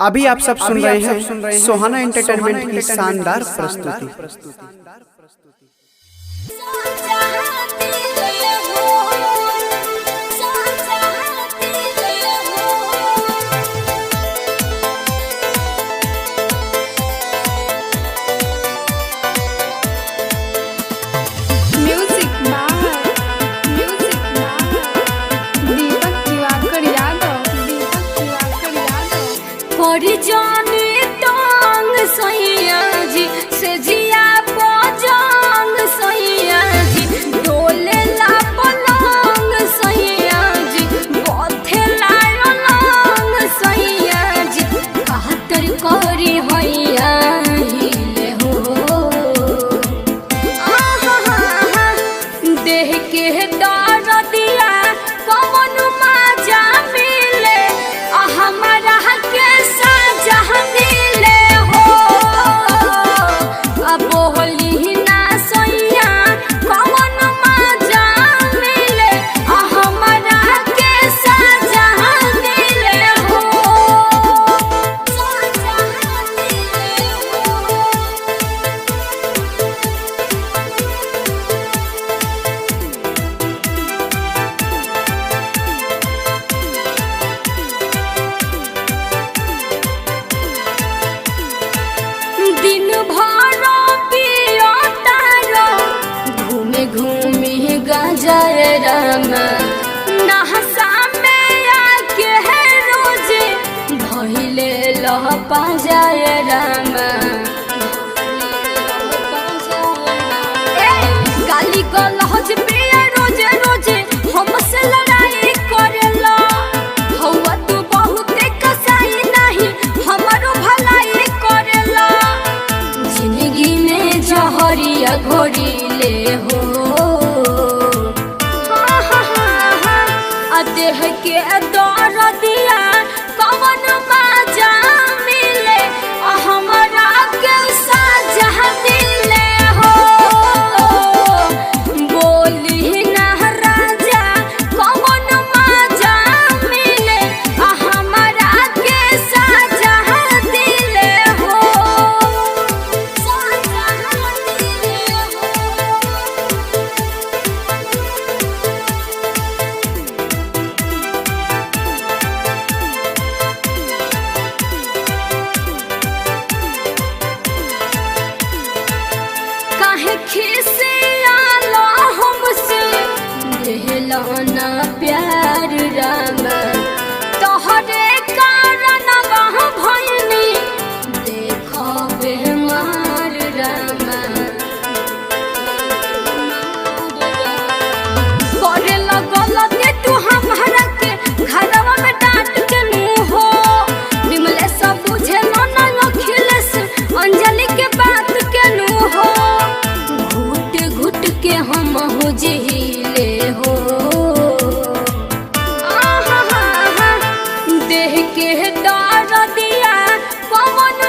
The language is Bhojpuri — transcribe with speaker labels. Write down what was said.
Speaker 1: अभी आप सब सुन रहे हैं सोहाना एंटरटेनमेंट की शानदार प्रस्तुति।
Speaker 2: जाने टांग सैया जी से जिया पजांग सैया जी डोले ला पलंग सैया जी बथे ला रंग सैया जी कहतर करी हैया हिले हो आहा देह के दर दिया कौन मजा मिले हमारा के दिन भर पियो तारो घूमे घूमे गजाए रामा नहसा में आके है रोजे धइले लह पाजाए रामा गाली गलहज पिया रोजे रोजे हमसे लड़ाई करेला हवा तू बहुते कसाई नहीं हमारो भलाई करेला जिंदगी में जहरिया घोरीले हो देह के दर दिया कवन मजा मिले हमारा के साजा दिले हो बोली ना राजा कवन मजा मिले हमारा के साजा दिले हो काहे खिसियाला हमसे देहला ना प्यार रामा तोहरे कारण वह भइनी देखो बेमार रामा करे लगल के तू हमारा के घरवा में डांट के मुंह हो बिमले सब बुझे ना अखिलेश अंजलि के बात के नु हो घुट घुट के हम हो जिले हो देह के दर दिया कौन